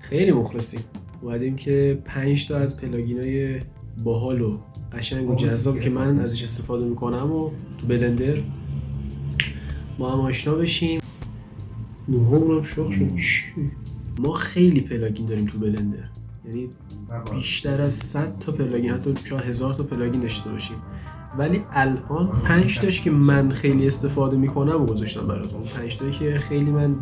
خیلی مخلصیم. اومدیم که 5 تا از پلاگینای باحال و قشنگ و جذاب که من ازش استفاده میکنم و تو بلندر ما هم آشنا بشیم. نوهامون هم شاق شد. ما خیلی پلاگین داریم تو بلندر، یعنی بیشتر از 100 تا پلاگین، حتی شاید 1000 تا پلاگین داشته باشیم، ولی الان 5 تاش که من خیلی استفاده میکنم و گذاشتم براتون. 5 تایی که خیلی من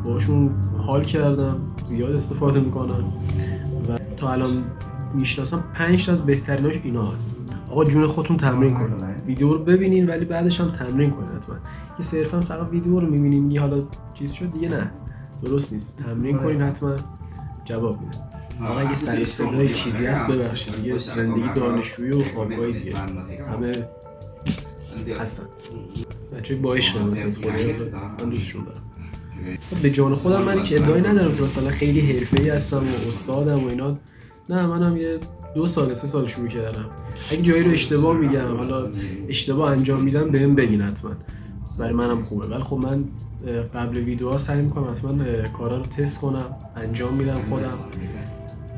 باشون حال کردم، زیاد استفاده میکنم و تا الان میشناسم. 5 تا از بهتریناش اینا هست. آقا جون خودتون تمرین کنین، ویدیو رو ببینین ولی بعدش هم تمرین کنین حتما. که صرفا فقط ویدیو رو میبینین یه حالا چیز شد دیگه، نه درست نیست. تمرین کنین حتما جواب میده. آقا اگه سر و صدای چیزی هست ببخشید دیگه، زندگی دانشجویی و خوابگاهی دیگه همه هستن. بچه‌ای با عشق مثلا من دوستشون دارم. به جان خودم من هیچ ادعایی ندارم که مثلا خیلی حرفه‌ای هستم و استادم و اینا. نه، منم یه 2 سال 3 سال شروع کردم. اگه جایی رو اشتباه میگم، حالا اشتباه انجام میدم بهم بگین حتما، برای منم خوبه. ولی خب من قبل ویدیوها سعی میکنم حتما کارا رو تست کنم، انجام میدم خودم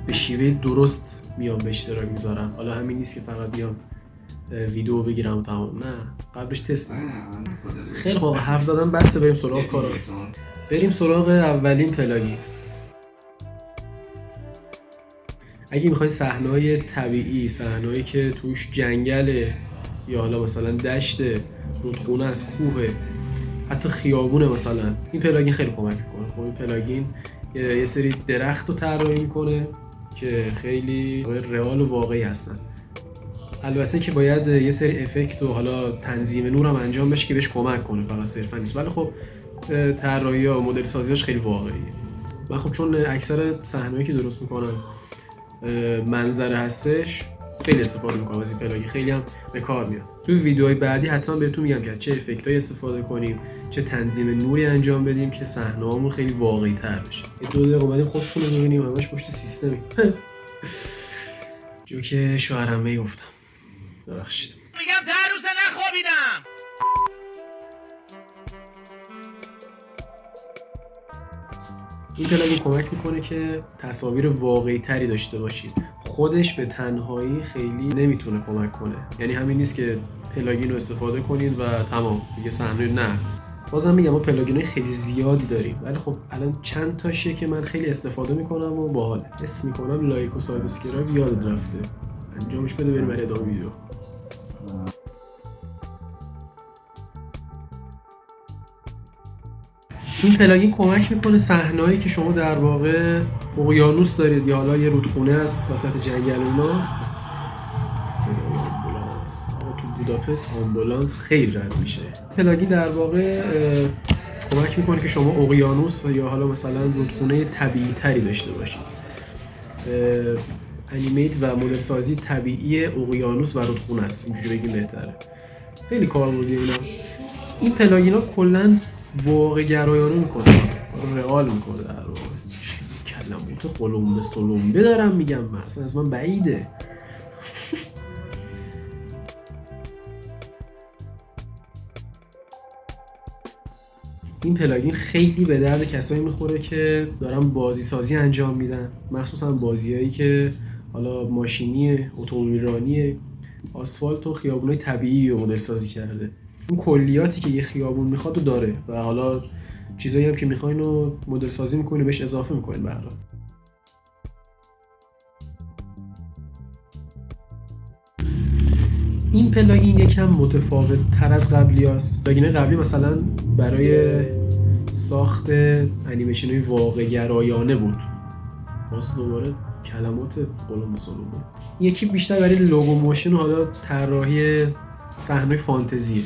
به شیوه درست میام به اشتراک میذارم. حالا همین نیست که فقط بیام ویدیو بگیرم و تمام، نه، قبلش تست میکنم. خیلی خوب، حرف زدم بسه، بریم سراغ کارا. بریم سراغ اولین پلاگین. اگه میخوای صحنه‌های طبیعی، صحنه‌هایی که توش جنگله یا حالا مثلا دشت، رودخونه است، کوه، حتی خیابونه مثلا، این پلاگین خیلی کمک میکنه. خب این پلاگین یه سری درخت رو طراحی میکنه که خیلی رئال و واقعی هستن. البته که باید یه سری افکت و حالا تنظیم نور هم انجام بشه که بهش کمک کنه، فقط صرفا نیست. ولی خب طراحی‌ها و مدل سازیاش خیلی واقعیه. من خب چون اکثر صحنه‌ای که درست میکنم منظره هستش، خیلی استفاده میکنم از این پلاگین، خیلی هم به کار میاد. توی ویدیوهای بعدی حتما بهتون میگم که چه افکتایی استفاده کنیم، چه تنظیم نوری انجام بدیم که صحنه‌هامون خیلی واقعی‌تر بشه. یه 2 دقیقه اومدیم خودتون رو ببینیم، همش پشت سیستمی. جو که شوهرمه گفتم. ببخشید. میگم در روز نخوابیدم. این پلاگین کمک میکنه که تصاویر واقعی تری داشته باشید. خودش به تنهایی خیلی نمیتونه کمک کنه، یعنی همین نیست که پلاگین رو استفاده کنید و تمام دیگه صحنه، نه. بازم میگم ما پلاگین‌های خیلی زیادی داریم، ولی خب الان چند تاشیه که من خیلی استفاده میکنم و باحال حس میکنم. لایک و سابسکرایب یاد رفته، انجامش بده بریم برای ادامه ویدیو. این پلاگین کمک میکنه صحنه‌ای که شما در واقع اقیانوس دارید یا حالا یه رودخونه است وسط جنگل اونا، صدای آمبولانس تو بوداپست، آمبولانس خیلی رد میشه. پلاگین در واقع کمک میکنه که شما اقیانوس یا حالا مثلا رودخونه طبیعی تری داشته باشید. انیمیت و مدل سازی طبیعی اقیانوس و رودخونه است، اینجوری بگیم بهتره. خیلی کاربردیه اینا. این پلاگینا کلا واقع گرایانه میکنه، رئال میکنه در واقع. کلمات قلمبه سلمبه دارم میگم، اصلا از من بعیده. این پلاگین خیلی به درد کسایی میخوره که دارن بازی سازی انجام میدن، مخصوصا بازیایی که حالا ماشینیه، اتومبیلرانیه، آسفالت و خیابونای طبیعی رو مدل سازی کرده. اون کلیاتی که یه خیابون میخواد رو داره و حالا چیزایی هم که میخواین رو مدل سازی میکنین و بهش اضافه میکنین. به هر حال این پلاگین یکم متفاوت تر از قبلی هست. پلاگین قبلی مثلا برای ساخت انیمیشن های واقع گرایانه بود، باز دوباره کلمات قلمبه سلمبه. یکی بیشتر برای لوگو موشن و حالا طراحی صحنه فانتزیه.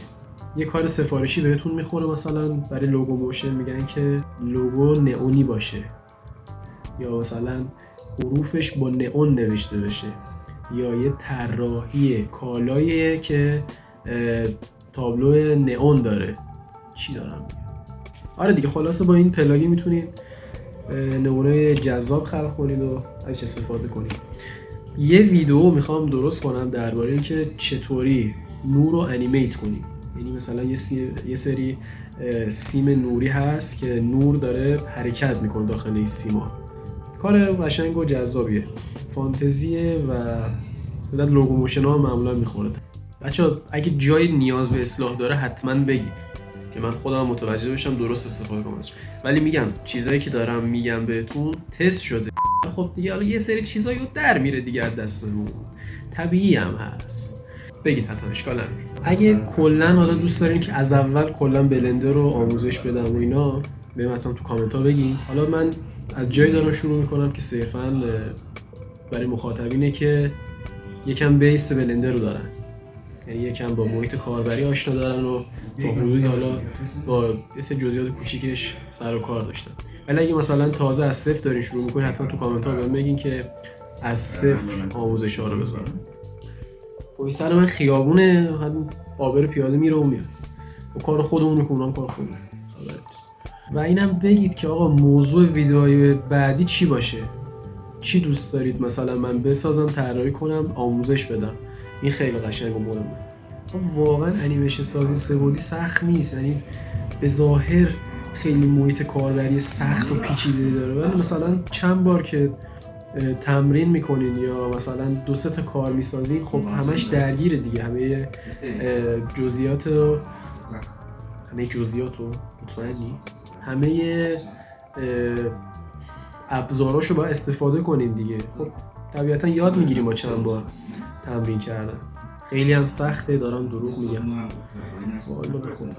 یه کار سفارشی بهتون میخوره، مثلا برای لوگو موشن میگن که لوگو نئونی باشه یا مثلا حروفش با نئون نوشته بشه، یا یه طراحی کالاییه که تابلو نئون داره. چی دارم میگم؟ آره دیگه، خلاصه با این پلاگین میتونید نمونه جذاب خلق کنید و ازش استفاده کنید. یه ویدیو میخوام درست کنم درباره اینکه چطوری نور رو انیمیت کنیم. یعنی مثلا یه سری سیم نوری هست که نور داره حرکت میکنه داخل این سیما. کار قشنگ و جذابیه، فانتزیه و بعد لوگو موشن ها معمولا میخوره. بچه‌ها اگه جای نیاز به اصلاح داره حتما بگید که من خودم متوجه بشم درست استفاده کنم ازش. ولی میگم چیزایی که دارم میگم بهتون تست شده. خب دیگه حالا یه سری چیزایی در میره دیگه از دستمون، طبیعی هم هست. بگید حتما، اشکال نداره. اگه کلا حالا دوست دارین که از اول کلا بلندر رو آموزش بدم و اینا، بهم حتما تو کامنت ها بگین. حالا من از جایی دارم شروع میکنم که صرفا برای مخاطبینه که یکم بیس بلندر رو دارن، یعنی یکم با محیط کاربری آشنا دارن و با حدودی حالا با یه سری جزئیات کوچیکش سر و کار داشتن. ولی اگه مثلا تازه از صفر دارین شروع میکنین حتما تو کامنت ها بهم بگین که از صفر آموزش ها رو بذارم. پشت سر من خیابونه، آبر پیاده میره و میاد و کار خودمون میکنم، کار خودمون. و اینم بگید که آقا موضوع ویدیوهای بعدی چی باشه، چی دوست دارید مثلا من بسازم، طراحی کنم، آموزش بدم. این خیلی قشنگ و مهمه. واقعا انیمیشن سازی سه‌بعدی سخت نیست، یعنی به ظاهر خیلی محیط کاربری سخت و پیچیده داره، ولی مثلا چند بار که تمرین میکنین یا مثلا 2-3 تا کار میسازین، خب همش درگیره دیگه، همه جزئیات رو مطمئنی؟ همه ابزاراشو باید استفاده کنین دیگه. خب طبیعتا یاد میگیریم با چند بار تمرین کردن. خیلی هم سخته، دارم دروغ میگم. والا بخون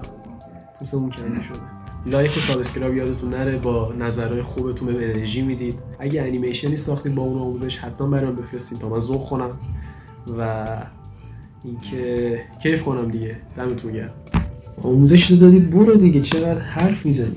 پوستمون کنده شده. لایک و سابسکرایب یادتون نره، با نظرهای خوبتون به انرژی میدید. اگه انیمیشنی ساختید با اون آموزش حتما برام بفرستین تا من ذوق کنم و اینکه کیف کنم دیگه. دمتون گرم. آموزش رو دادید برو دیگه، چقدر حرف میزنی.